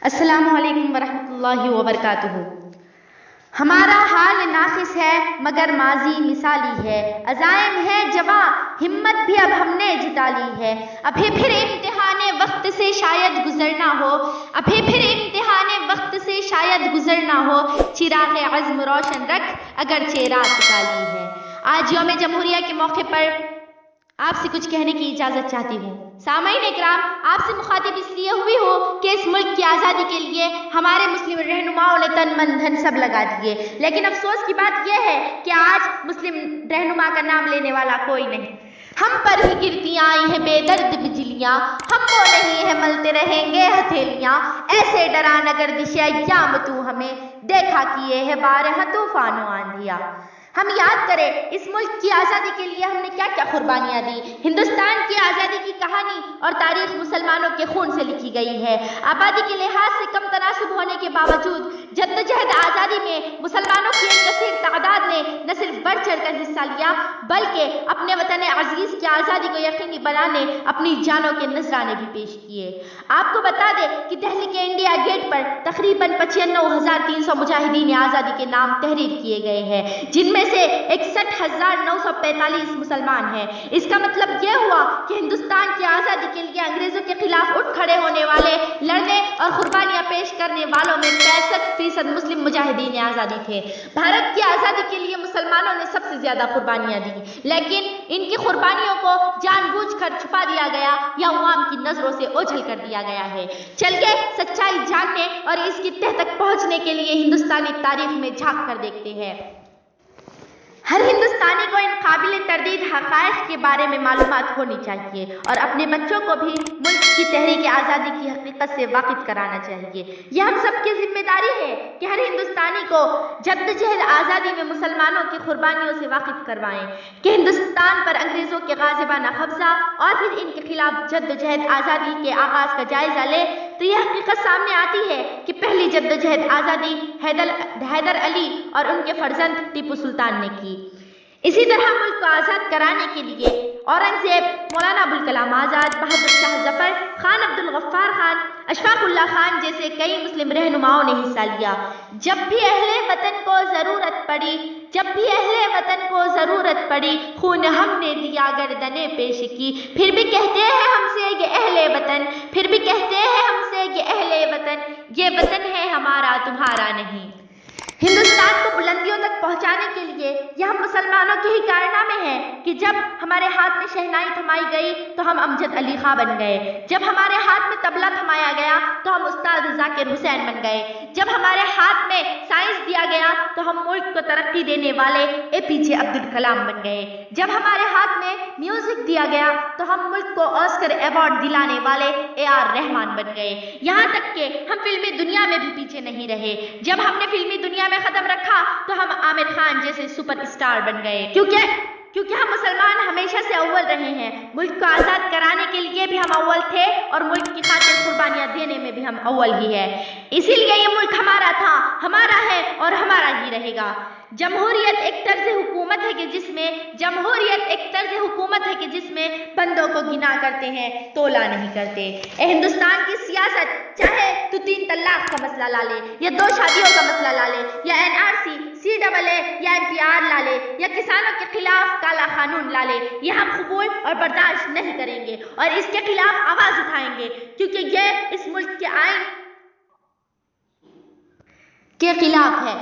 السلام علیکم ورحمۃ اللہ وبرکاتہ۔ ہمارا حال ناقص ہے مگر ماضی مثالی ہے، عزائم ہے جواں ہمت بھی اب ہم نے جتا لی ہے۔ ابھی پھر امتحان وقت سے شاید گزرنا ہو، ابھی پھر امتحان وقت سے شاید گزرنا ہو، چراغ عزم روشن رکھ اگرچہ رات کالی ہے۔ آج یوم جمہوریہ کے موقع پر آپ سے کچھ کہنے کی اجازت چاہتی ہوں۔ سامعین اکرام، آپ سے مخاطب اس لیے ہوئی ہو کہ اس ملک کی آزادی کے لیے ہمارے مسلم رہنماؤں نے تن من دھن سب لگا دیے، لیکن افسوس کی بات یہ ہے کہ آج مسلم رہنما کا نام لینے والا کوئی نہیں۔ ہم پر ہی گرتی آئی ہیں بے درد بجلیاں، ہم کو نہیں ہے ملتے رہیں گے ہتھیلیاں، ایسے ڈرانا گردش ایام تو ہمیں دیکھا کیے ہے بارہ طوفان و آندھیاں۔ ہم یاد کریں اس ملک کی آزادی کے لیے ہم نے کیا کیا قربانیاں دی۔ ہندوستان کی آزادی کی کہانی اور تاریخ مسلمانوں کے خون سے لکھی گئی ہے۔ آبادی کے لحاظ سے کم تناسب ہونے کے باوجود جدوجہد آزادی میں مسلمانوں کی ایک کثیر تعداد نے نہ صرف بڑھ چڑھ کر حصہ لیا بلکہ اپنے وطن عزیز کی آزادی کو یقینی بنانے اپنی جانوں کے نذرانے بھی پیش کیے۔ آپ کو بتا دیں کہ دہلی کے انڈیا گیٹ پر تقریباً 95,300 مجاہدین آزادی کے نام تحریر کیے گئے ہیں، جن میں سے 61,945 مسلمان ہیں۔ اس کا مطلب یہ ہوا کہ ہندوستان کی آزادی کے لیے انگریزوں کے خلاف اٹھ کھڑے ہونے والے، لڑنے اور قربانیاں پیش کرنے والوں میں 65% مسلم مجاہدین آزادی تھے۔ بھارت کی آزادی کے لیے مسلمانوں نے سب سے زیادہ قربانیاں دی، لیکن ان کی قربانیوں کو جان بوجھ کر چھپا دیا گیا یا عوام کی نظروں سے اوجھل کر دیا گیا ہے۔ چلیے سچائی جاننے اور اس کی تہ تک پہنچنے کے لیے ہندوستانی تاریخ میں جھانک کر دیکھتے ہیں۔ ہر ہندوستانی کو ان قابل تردید حقائق کے بارے میں معلومات ہونی چاہیے اور اپنے بچوں کو بھی ملک کی تحریک آزادی کی حقیقت سے واقف کرانا چاہیے۔ یہ ہم سب کی ذمہ داری ہے کہ ہر ہندوستانی کو جدوجہد آزادی میں مسلمانوں کی قربانیوں سے واقف کروائیں کہ ہندوستان پر انگریزوں کے غاصبانہ قبضہ اور پھر ان کے خلاف جدوجہد آزادی کے آغاز کا جائزہ لے تو یہ حقیقت سامنے آتی ہے کہ پہلی جدوجہد آزادی حیدر علی اور ان کے فرزند ٹیپو سلطان نے کی۔ اسی طرح ملک کو آزاد کرانے کے لیے اورنگزیب، مولانا ابوالکلام آزاد، بہادر شاہ ظفر، خان عبد الغفار خان، اشفاق اللہ خان جیسے کئی مسلم رہنماؤں نے حصہ لیا۔ جب بھی اہل وطن کو ضرورت پڑی خون ہم نے دیا گردنیں پیش کی، پھر بھی کہتے ہیں ہم سے یہ اہل وطن، یہ وطن ہے ہمارا تمہارا نہیں۔ ہندوستان کو بلندیوں تک پہنچانے کے لیے یہ ہم مسلمانوں کے ہی کارنامے ہیں کہ جب ہمارے ہاتھ میں شہنائی تھمائی گئی تو ہم امجد علی خاں بن گئے، جب ہمارے ہاتھ میں طبلہ تھمایا گیا تو ہم استاد ذاکر حسین بن گئے، جب ہمارے ہاتھ میں سائنس دیا گیا تو ہم ملک کو ترقی دینے والے APJ عبدالکلام بن گئے، جب ہمارے ہاتھ میں میوزک دیا گیا تو ہم ملک کو آسکر ایوارڈ دلانے والے AR رحمان بن گئے۔ یہاں تک کہ ہم فلمی دنیا میں بھی پیچھے نہیں رہے، جب ہم نے فلمی دنیا میں قدم رکھا تو ہم عامر خان جیسے سپر اسٹار بن گئے، کیونکہ ہم مسلمان ہمیشہ سے اول رہے ہیں۔ ملک کو آزاد کرانے کے لیے بھی ہم اول تھے اور ملک کی خاطر قربانیاں دینے میں بھی ہم اول ہی ہے۔ اسی لیے یہ ملک ہمارا تھا، ہمارا ہے اور ہمارا ہی رہے گا۔ جمہوریت ایک طرز حکومت ہے کہ جس میں بندوں کو گنا کرتے ہیں تولا نہیں کرتے۔ اے ہندوستان کی سیاست، چاہے تو 3 طلاق کا مسئلہ لا لے یا 2 شادیوں کا مسئلہ لا لے یا NRC، CAA یا NPR لا لے یا کسانوں کے خلاف کالا قانون لا لے، یہ ہم قبول اور برداشت نہیں کریں گے اور اس کے خلاف آواز اٹھائیں گے، کیونکہ یہ اس ملک کے آئین کے خلاف ہے۔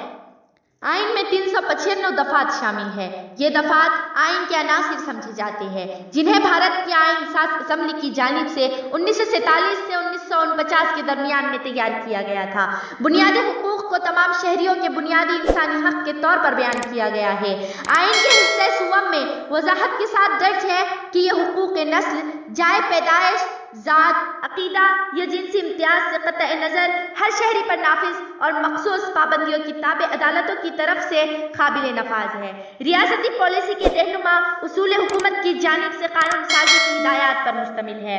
آئین میں 395 دفعات شامل ہے۔ یہ دفعات آئین کے عناصر سمجھے جاتے ہیں جنہیں بھارت کی آئین ساز اسمبلی کی جانب سے 1947 سے 1949 کے درمیان میں تیار کیا گیا تھا۔ بنیادی حقوق کو تمام شہریوں کے بنیادی انسانی حق کے طور پر بیان کیا گیا ہے۔ آئین کے حصہ سوم میں وضاحت کے ساتھ درج ہے کہ یہ حقوق نسل، جائے پیدائش، ذات، عقیدہ یا جنسی امتیاز سے قطع نظر ہر شہری پر نافذ اور مخصوص پابندیوں کی تابع عدالتوں کی طرف سے قابل نفاذ ہے۔ ریاستی پالیسی کے رہنما اصول حکومت کی جانب سے قانون سازی کی ہدایات پر مشتمل ہے۔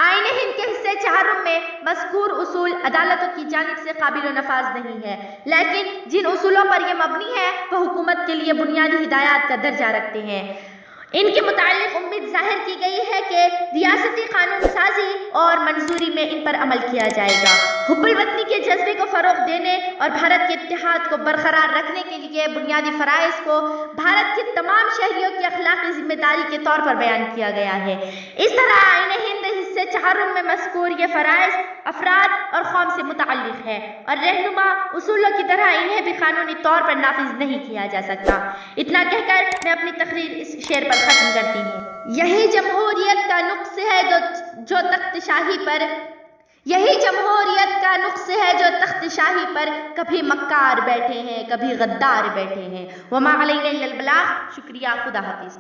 آئین ہند کے حصے 4 میں مذکور اصول عدالتوں کی جانب سے قابل نفاذ نہیں ہے، لیکن جن اصولوں پر یہ مبنی ہے وہ حکومت کے لیے بنیادی ہدایات کا درجہ رکھتے ہیں۔ ان کے متعلق امید ظاہر کی گئی ہے کہ ریاستی قانون سازی اور منظوری میں ان پر عمل کیا جائے گا۔ حب الوطنی کے جذبے کو فروغ دینے اور بھارت کے اتحاد کو برقرار رکھنے کے لیے بنیادی فرائض کو بھارت کے تمام شہریوں کی اخلاقی ذمہ داری کے طور پر بیان کیا گیا ہے۔ اس طرح آئین ہند حصے 4 میں مذکور یہ فرائض افراد اور قوم سے متعلق ہے اور رہنما اصولوں کی طرح انہیں بھی قانونی طور پر نافذ نہیں کیا جا سکتا۔ اتنا کہہ کر میں اپنی تقریر اس شعر پر ختم کرتی ہوں۔ یہی جمہوریت کا نقص ہے جو تخت شاہی پر کبھی مکار بیٹھے ہیں کبھی غدار بیٹھے ہیں۔ وما علینا الا البلاغ۔ شکریہ، خدا حافظ۔